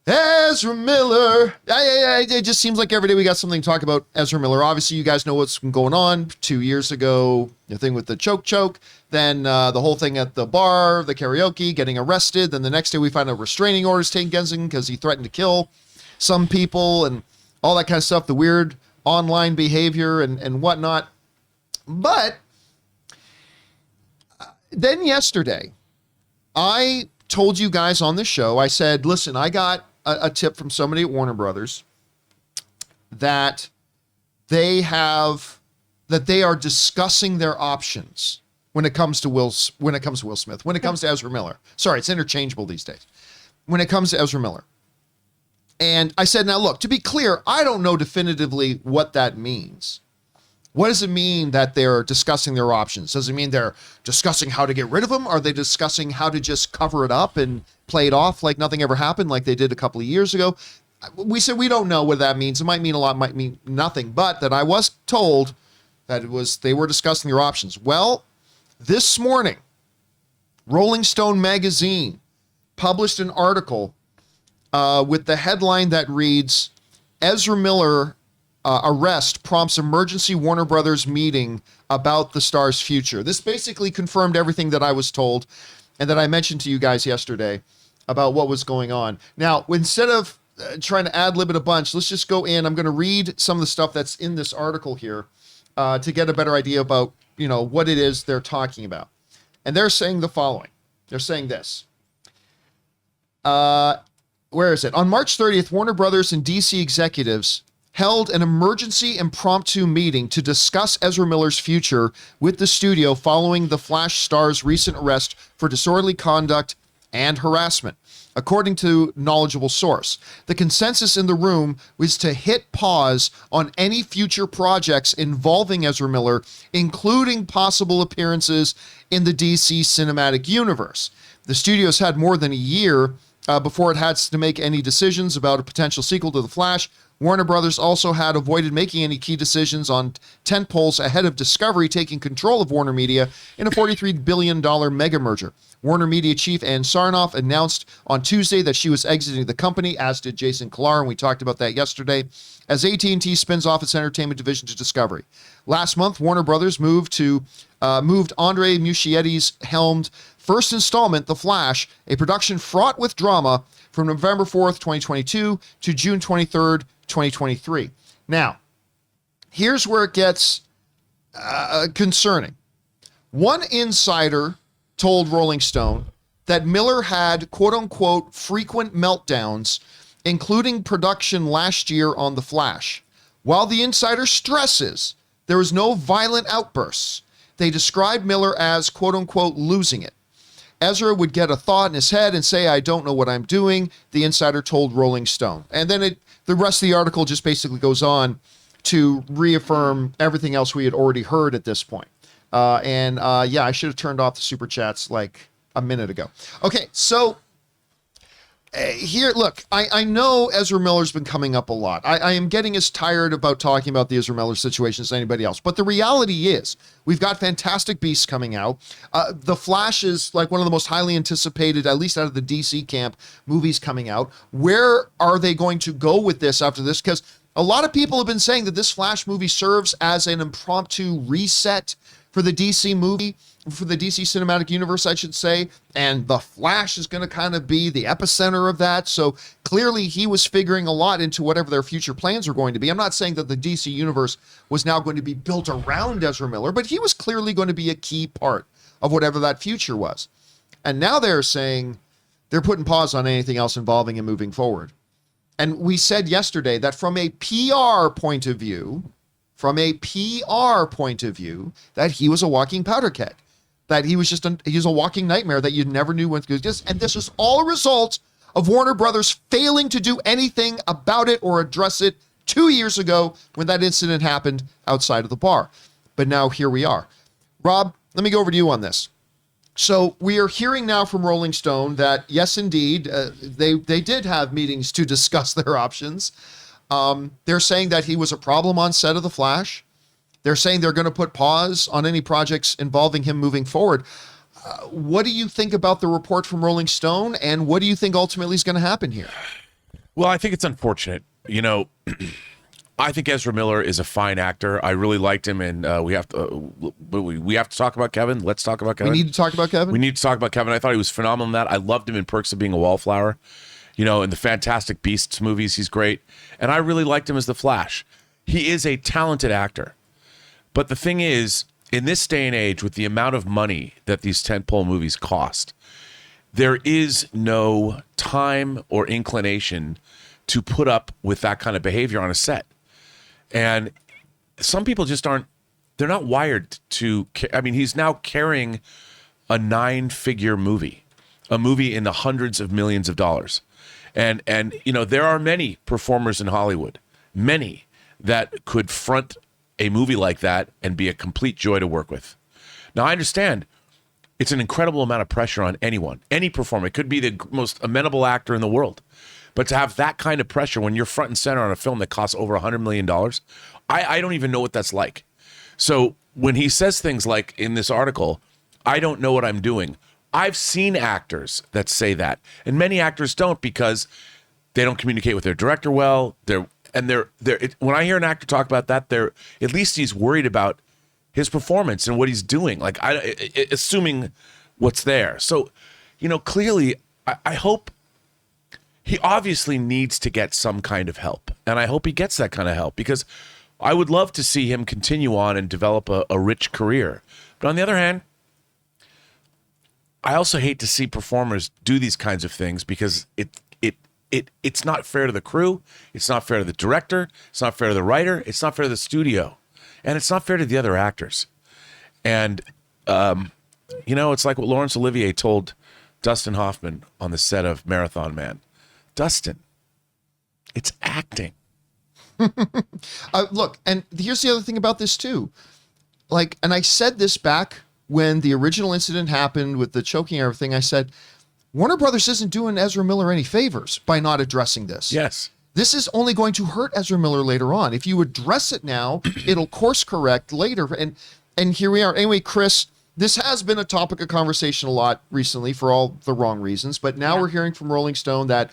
Ezra Miller. It just seems like every day we got something to talk about Ezra Miller. Obviously, you guys know what's been going on. 2 years ago, the thing with the choke. Then the whole thing at the bar, the karaoke, getting arrested. Then the next day we find a restraining order taken against him because he threatened to kill some people and all that kind of stuff. The weird online behavior and whatnot. But then yesterday, I told you guys on the show, I said, listen, I got a tip from somebody at Warner Brothers that they are discussing their options when it comes to Will Smith, when it comes to Ezra Miller. Sorry, it's interchangeable these days. When it comes to Ezra Miller. And I said, now look, to be clear, I don't know definitively what that means. What does it mean that they're discussing their options? Does it mean they're discussing how to get rid of him? Are they discussing how to just cover it up and play it off like nothing ever happened, like they did a couple of years ago? We said we don't know what that means. It might mean a lot, might mean nothing, but that I was told that they were discussing their options. Well, this morning, Rolling Stone magazine published an article with the headline that reads, Ezra Miller arrest prompts emergency Warner Brothers meeting about the star's future. This basically confirmed everything that I was told and that I mentioned to you guys yesterday about what was going on. Now, instead of trying to ad-lib it a bunch, let's just go in. I'm going to read some of the stuff that's in this article here to get a better idea about, what it is they're talking about. And they're saying the following. They're saying this. Where is it? On March 30th, Warner Brothers and DC executives held an emergency impromptu meeting to discuss Ezra Miller's future with the studio following the Flash star's recent arrest for disorderly conduct and harassment. According to knowledgeable source, the consensus in the room was to hit pause on any future projects involving Ezra Miller, including possible appearances in the DC cinematic universe. The studio's had more than a year before it had to make any decisions about a potential sequel to The Flash. Warner Brothers also had avoided making any key decisions on tentpoles ahead of Discovery taking control of Warner Media in a $43 billion mega merger. Warner Media chief Ann Sarnoff announced on Tuesday that she was exiting the company, as did Jason Kilar, and we talked about that yesterday, as AT&T spins off its entertainment division to Discovery. Last month, Warner Brothers moved Andre Muschietti's helmed first installment, The Flash, a production fraught with drama, from November 4th, 2022 to June 23rd, 2023. Now, here's where it gets concerning. One insider told Rolling Stone that Miller had, quote unquote, frequent meltdowns, including production last year on The Flash. While the insider stresses there was no violent outbursts, they described Miller as, quote unquote, losing it. Ezra would get a thought in his head and say, I don't know what I'm doing, the insider told Rolling Stone. And then the rest of the article just basically goes on to reaffirm everything else we had already heard at this point. I should have turned off the super chats like a minute ago. Okay, so here, look, I know Ezra Miller's been coming up a lot. I am getting as tired about talking about the Ezra Miller situation as anybody else. But the reality is, we've got Fantastic Beasts coming out. The Flash is like one of the most highly anticipated, at least out of the DC camp, movies coming out. Where are they going to go with this after this? Because a lot of people have been saying that this Flash movie serves as an impromptu reset for the DC cinematic universe, I should say, and the Flash is going to kind of be the epicenter of that. So clearly he was figuring a lot into whatever their future plans are going to be. I'm not saying that the DC universe was now going to be built around Ezra Miller, but he was clearly going to be a key part of whatever that future was. And now they're saying they're putting pause on anything else involving him moving forward. And we said yesterday that from a PR point of view, that he was a walking powder keg, that he was a walking nightmare that you never knew when to do. And this is all a result of Warner Brothers failing to do anything about it or address it 2 years ago when that incident happened outside of the bar. But now here we are. Rob, let me go over to you on this. So we are hearing now from Rolling Stone that, yes, indeed, they did have meetings to discuss their options. They're saying that he was a problem on set of The Flash. They're saying they're going to put pause on any projects involving him moving forward. What do you think about the report from Rolling Stone, and what do you think ultimately is going to happen here? Well, I think it's unfortunate. I think Ezra Miller is a fine actor. I really liked him, and we have to talk about Kevin. Let's talk about Kevin. We need to talk about Kevin? We need to talk about Kevin. I thought he was phenomenal in that. I loved him in Perks of Being a Wallflower. In the Fantastic Beasts movies, he's great. And I really liked him as the Flash. He is a talented actor. But the thing is, in this day and age, with the amount of money that these tentpole movies cost, there is no time or inclination to put up with that kind of behavior on a set. And some people just they're not wired to, he's now carrying a 9-figure movie, a movie in the hundreds of millions of dollars. And there are many performers in Hollywood, many that could front a movie like that and be a complete joy to work with. Now, I understand it's an incredible amount of pressure on anyone, any performer. It could be the most amenable actor in the world. But to have that kind of pressure when you're front and center on a film that costs over $100 million, I don't even know what that's like. So when he says things like in this article, I don't know what I'm doing, I've seen actors that say that. And many actors don't because they don't communicate with their director well. When I hear an actor talk about that, at least he's worried about his performance and what he's doing, assuming what's there. So, clearly, I hope he obviously needs to get some kind of help. And I hope he gets that kind of help because I would love to see him continue on and develop a rich career. But on the other hand, I also hate to see performers do these kinds of things because it's not fair to the crew. It's not fair to the director. It's not fair to the writer. It's not fair to the studio. And it's not fair to the other actors. And, it's like what Laurence Olivier told Dustin Hoffman on the set of Marathon Man. Dustin, it's acting. Look, and here's the other thing about this too. And I said this back when the original incident happened with the choking and everything. I said, Warner Brothers isn't doing Ezra Miller any favors by not addressing this. Yes. This is only going to hurt Ezra Miller later on. If you address it now, it'll course correct later. And here we are. Anyway, Chris, this has been a topic of conversation a lot recently for all the wrong reasons. But now we're hearing from Rolling Stone that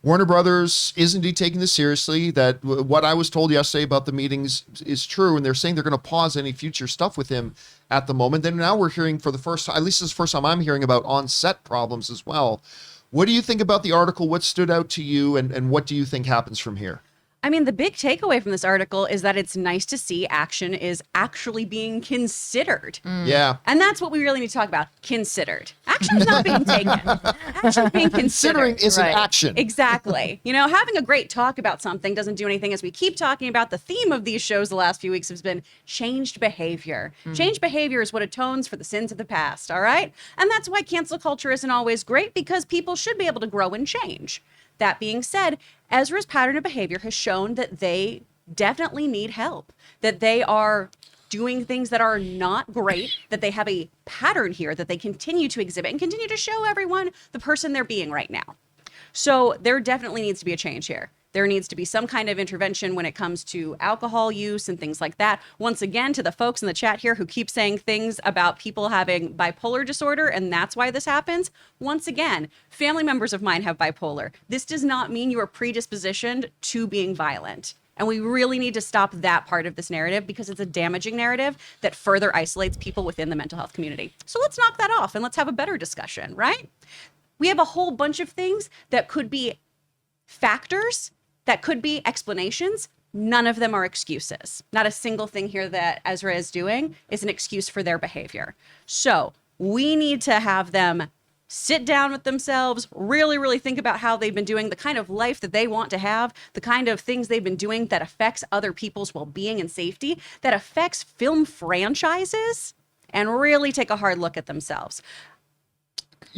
Warner Brothers is indeed taking this seriously, that what I was told yesterday about the meetings is true, and they're saying they're going to pause any future stuff with him at the moment. Then now we're hearing for the first time, at least this is the first time I'm hearing about on-set problems as well. What do you think about the article? What stood out to you, and what do you think happens from here? The big takeaway from this article is that it's nice to see action is actually being considered. Yeah. And that's what we really need to talk about. Considered. Action's not being taken. Action's being considered. Considering is an action. Exactly. Having a great talk about something doesn't do anything. As we keep talking about, the theme of these shows the last few weeks has been changed behavior. Changed behavior is what atones for the sins of the past, all right? And that's why cancel culture isn't always great, because people should be able to grow and change. That being said, Ezra's pattern of behavior has shown that they definitely need help, that they are doing things that are not great, that they have a pattern here that they continue to exhibit and continue to show everyone the person they're being right now. So there definitely needs to be a change here. There needs to be some kind of intervention when it comes to alcohol use and things like that. Once again, to the folks in the chat here who keep saying things about people having bipolar disorder and that's why this happens, once again, family members of mine have bipolar. This does not mean you are predispositioned to being violent. And we really need to stop that part of this narrative because it's a damaging narrative that further isolates people within the mental health community. So let's knock that off and let's have a better discussion, right? We have a whole bunch of things that could be factors, that could be explanations. None of them are excuses. Not a single thing here that Ezra is doing is an excuse for their behavior. So we need to have them sit down with themselves, really, really think about how they've been doing, the kind of life that they want to have, the kind of things they've been doing that affects other people's well-being and safety, that affects film franchises, and really take a hard look at themselves.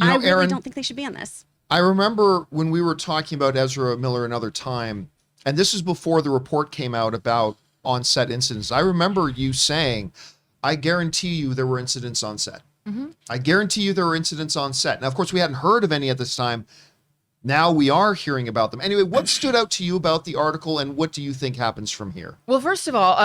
I really Aaron, don't think they should be on this. I remember when we were talking about Ezra Miller another time, and this is before the report came out about on-set incidents. I remember you saying, I guarantee you there were incidents on set. I guarantee you there were incidents on set. Now, of course, we hadn't heard of any at this time. Now we are hearing about them. Anyway, what stood out to you about the article, and what do you think happens from here? Well, first of all,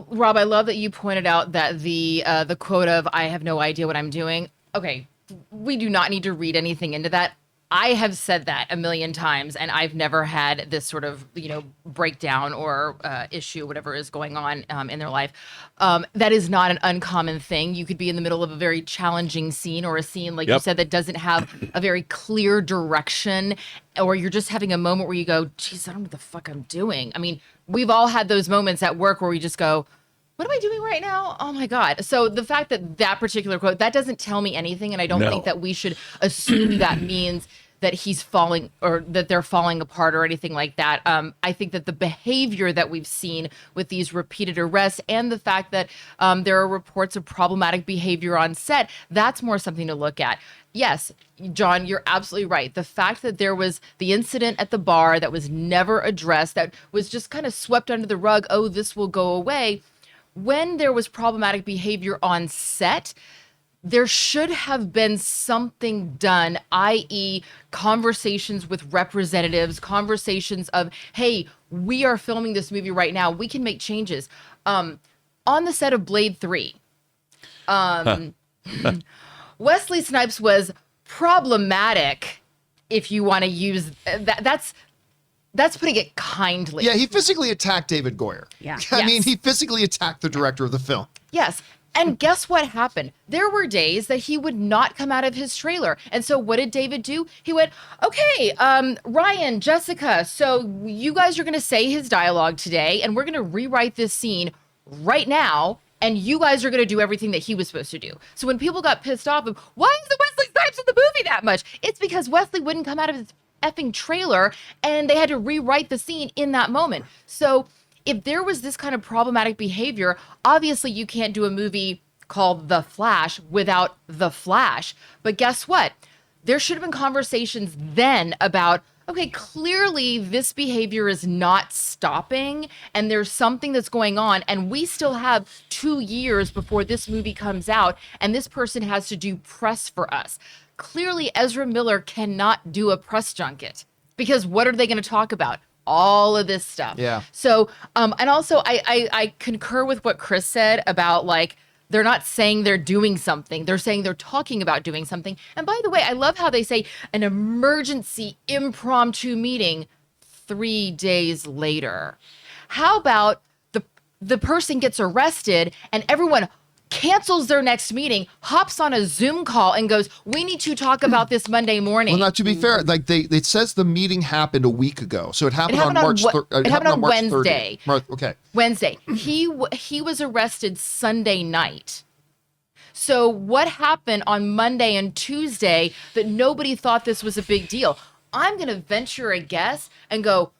Rob, I love that you pointed out that the quote of "I have no idea what I'm doing." Okay, we do not need to read anything into that. I have said that a million times, and I've never had this sort of, breakdown or issue, whatever is going on in their life. That is not an uncommon thing. You could be in the middle of a very challenging scene, or a scene, like you said, that doesn't have a very clear direction, or you're just having a moment where you go, geez, I don't know what the fuck I'm doing. I mean, we've all had those moments at work where we just go, what am I doing right now? Oh my God. So the fact that that particular quote, that doesn't tell me anything. And I don't think that we should assume that means that he's falling, or that they're falling apart, or anything like that. I think that the behavior that we've seen with these repeated arrests, and the fact that there are reports of problematic behavior on set, that's more something to look at. Yes, John, you're absolutely right. The fact that there was the incident at the bar that was never addressed, that was just kind of swept under the rug, oh, this will go away. When there was problematic behavior on set, there should have been something done, i.e. conversations with representatives, conversations of, hey, we are filming this movie right now. We can make changes. On the set of Blade 3, Wesley Snipes was problematic, if you want to use that. That's putting it kindly. Yeah, he physically attacked David Goyer. Yeah. I mean, he physically attacked the director of the film. Yes. And guess what happened? There were days that he would not come out of his trailer. And so what did David do? He went, okay, Ryan, Jessica, so you guys are going to say his dialogue today, and we're going to rewrite this scene right now, and you guys are going to do everything that he was supposed to do. So when people got pissed off of, why is the Wesley Snipes in the movie that much? It's because Wesley wouldn't come out of his effing trailer, and they had to rewrite the scene in that moment. So if there was this kind of problematic behavior, obviously you can't do a movie called The Flash without The Flash. But guess what? There should have been conversations then about, okay, clearly this behavior is not stopping, and there's something that's going on, and we still have 2 years before this movie comes out, and this person has to do press for us. Clearly, Ezra Miller cannot do a press junket, because what are they going to talk about? All of this stuff. Yeah. So, and also I concur with what Chris said about, like, they're not saying they're doing something. They're saying they're talking about doing something. And by the way, I love how they say an emergency impromptu meeting 3 days later. How about the person gets arrested and everyone cancels their next meeting, hops on a Zoom call and goes, we need to talk about this Monday morning. Well, now, to be fair, like it says the meeting happened a week ago. So it happened on March 30th. It happened on Wednesday. Okay. Wednesday. He was arrested Sunday night. So what happened on Monday and Tuesday that nobody thought this was a big deal? I'm going to venture a guess and go,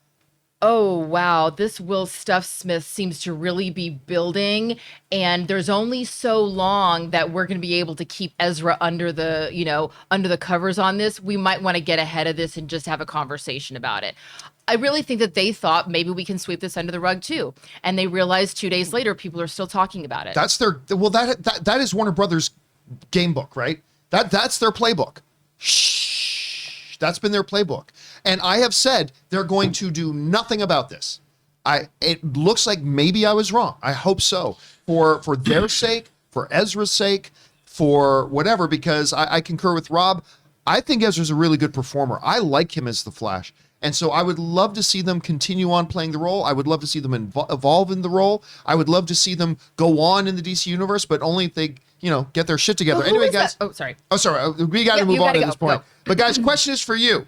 oh, wow, this Will Stuffsmith seems to really be building, and there's only so long that we're going to be able to keep Ezra under the covers on this. We might want to get ahead of this and just have a conversation about it. I really think that they thought maybe we can sweep this under the rug too. And they realized 2 days later, people are still talking about it. That is Warner Brothers game book, right? That's their playbook. Shh. That's been their playbook. And I have said they're going to do nothing about this. It looks like maybe I was wrong. I hope so. For their sake, for Ezra's sake, for whatever, because I concur with Rob. I think Ezra's a really good performer. I like him as the Flash. And so I would love to see them continue on playing the role. I would love to see them evolve in the role. I would love to see them go on in the DC universe, but only if they, get their shit together. Anyway, guys. Oh, sorry. Oh, sorry. We got to move on at this point. Go. But guys, question is for you.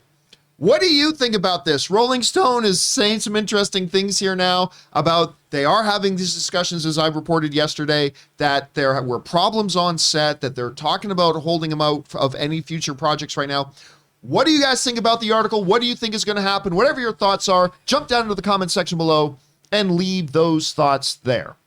What do you think about this? Rolling Stone is saying some interesting things here now about they are having these discussions, as I reported yesterday, that there were problems on set, that they're talking about holding them out of any future projects right now. What do you guys think about the article? What do you think is going to happen? Whatever your thoughts are, jump down into the comment section below and leave those thoughts there.